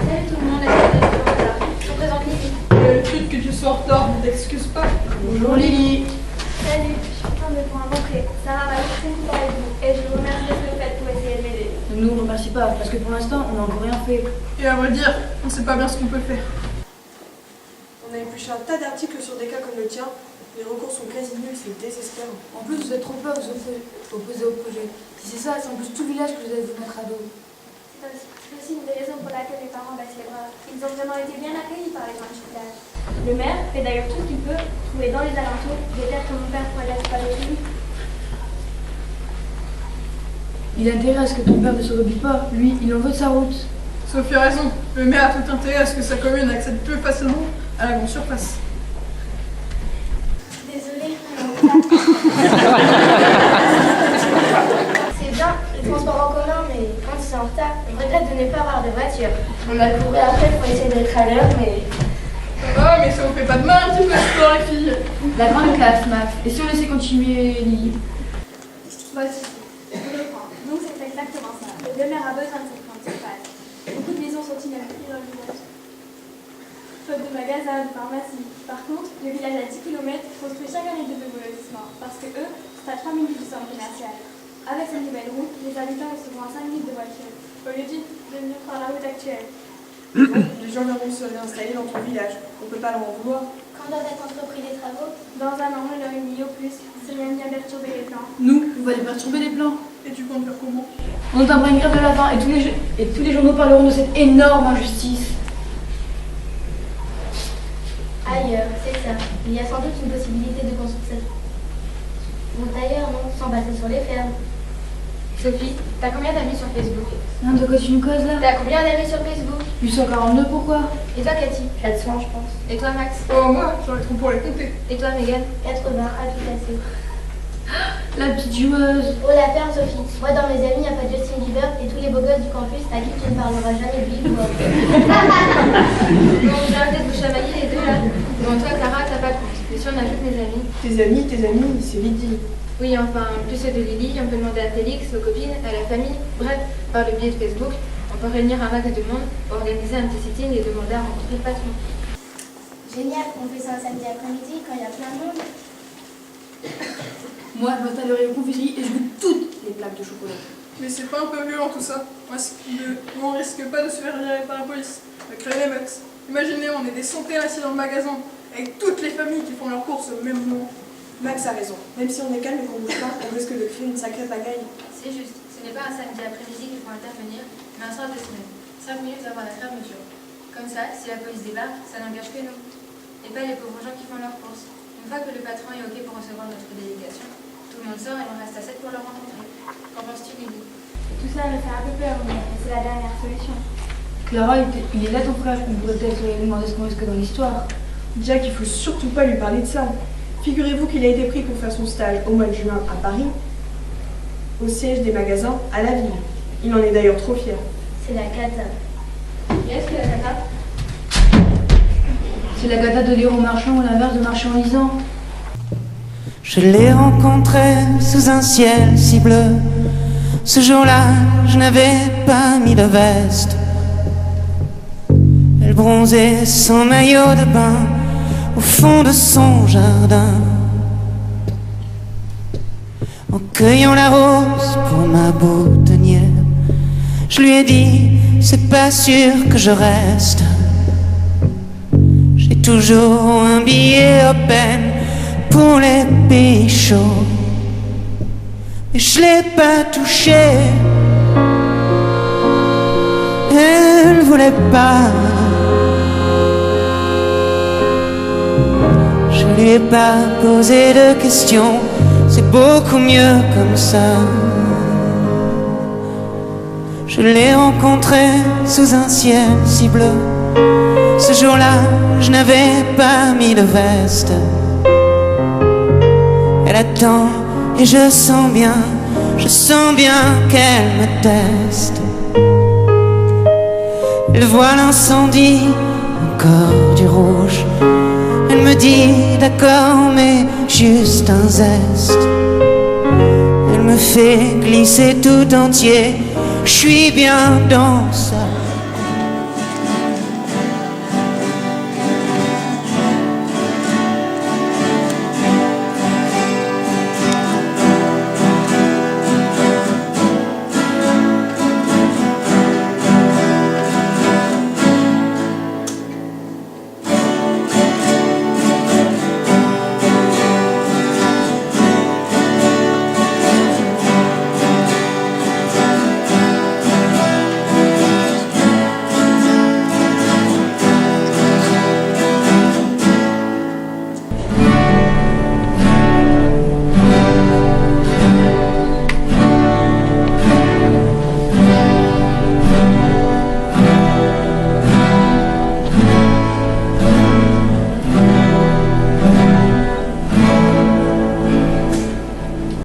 Salut tout le monde, je me présente Lily. Le truc que tu sois en retard ne t'excuse pas. Bonjour Lily. Salut, je suis contente de vous rencontrer. Sarah m'a très beaucoup parlé de vous et je vous remercie de ce que vous faites pour essayer de m'aider. Ne nous remercie pas, parce que pour l'instant, on n'a encore rien fait. Et à vrai dire, on sait pas bien ce qu'on peut faire. On a épluché un tas d'articles sur des cas comme le tien. Les recours sont quasi nuls, c'est désespérant. En plus, vous êtes trop peur de vous opposer au projet. Si c'est ça, c'est en plus tout le village que vous allez vous mettre à dos. C'est aussi une des raisons pour laquelle mes parents baissent les bras. Ils ont vraiment été bien accueillis par les gens du village. Le maire fait d'ailleurs tout ce qu'il peut pour trouver dans les alentours des terres que mon père pourrait être pas dessus. Il a intérêt à ce que ton père ne se rebute pas. Lui, il en veut de sa route. Sophie a raison. Le maire a tout intérêt à ce que sa commune accède plus facilement à la grande surface. Désolée. C'est bien, le transport en commun, mais quand c'est en retard, on regrette de ne pas avoir de voiture. On a couru après pour essayer d'être à l'heure, mais... Oh, mais ça vous fait pas de mal un petit peu sport, les filles. La grande classe, Max. Et si on laissait continuer Lily? Voici, je vous reprends. Donc c'est exactement ça. Le maire a besoin de cette grande surface. Beaucoup de maisons sont inhabitées dans le village. Faute de magasins, de pharmacie. Par contre, le village à 10 km construit chaque année de nouveaux lotissements, parce que eux, c'est à 3 minutes du centre commercial. Avec cette nouvelle route, les habitants recevront à 5 minutes de voiture, au lieu de venir par la route actuelle. Les gens viendront se réinstaller dans ton village. On peut pas leur en vouloir. Quand doivent être entrepris les travaux? Dans un an, on leur mis au plus. C'est même bien perturber les plans. Nous, on va les perturber les plans. Et tu comptes faire comment? On entendra une grève de la faim et tous les journaux parleront de cette énorme injustice. Ailleurs, c'est ça. Il y a sans doute une possibilité de construire cette route ailleurs, non? Sans passer sur les fermes. Sophie, t'as combien d'amis sur Facebook? Hein, de quoi tu nous causes là? T'as combien d'amis sur Facebook? 842, pourquoi? Et toi, Cathy? 400, je pense. Et toi, Max? Oh, moi, j'aurais trop pour les compter. Et toi, Megan? 80, à tout casser. La petite joueuse. Oh la ferme, Sophie. Moi, dans mes amis, il n'y a pas Justin Bieber et tous les beaux gosses du campus à qui tu ne parleras jamais de lui ou autre. Bon, j'ai arrêté de vous chamailler les deux là. Bon, toi, Clara, t'as pas de compte. Et si on ajoute mes amis? Tes amis, c'est vite dit. Oui, enfin, plus ceux de Lily, on peut demander à Félix, aux copines, à la famille. Bref, par le biais de Facebook, on peut réunir un max de monde, organiser un petit sitting et demander à rencontrer le patron. Génial, on fait ça un samedi après-midi quand il y a plein de monde. Moi, je m'installerai aux confiseries et je goûte toutes les plaques de chocolat. Mais c'est pas un peu violent tout ça? On risque pas de se faire virer par la police. De créer les meutes. Imaginez, on est des centaines assis dans le magasin, avec toutes les familles qui font leurs courses au même moment. Max a raison. Même si on est calme et qu'on bouge pas, on risque de créer une sacrée pagaille. C'est juste, ce n'est pas un samedi après-midi qu'il faut intervenir, mais un soir de semaine. 5 minutes avant la fermeture. Comme ça, si la police débarque, ça n'engage que nous. Et pas les pauvres gens qui font leurs courses. Une fois que le patron est OK pour recevoir notre délégation, tout le monde sort et on reste à 7 pour le rencontrer. Qu'en penses-tu, Lily? Tout ça me fait un peu peur, mais c'est la dernière solution. Clara, il est là ton frère, on pourrait peut-être lui demander ce qu'on risque dans l'histoire. Jack, il faut surtout pas lui parler de ça. Figurez-vous qu'il a été pris pour faire son stage au mois de juin à Paris, au siège des magasins à la ville. Il en est d'ailleurs trop fier. C'est la cata. Qu'est-ce que la cata? C'est la gata de l'héros marchand ou l'inverse de marchand lisant. Je l'ai rencontrée sous un ciel si bleu. Ce jour-là, je n'avais pas mis de veste. Elle bronzait son maillot de bain au fond de son jardin. En cueillant la rose pour ma boutonnière, je lui ai dit, c'est pas sûr que je reste. J'ai toujours un billet à peine pour les pays chauds. Mais je l'ai pas touché. Elle voulait pas. Je lui ai pas posé de questions. C'est beaucoup mieux comme ça. Je l'ai rencontrée sous un ciel si bleu. Ce jour-là, je n'avais pas mis de veste. Elle attend et je sens bien qu'elle me teste. Elle voit l'incendie, encore du rouge. Elle me dit d'accord mais juste un zeste. Elle me fait glisser tout entier. Je suis bien dans ça.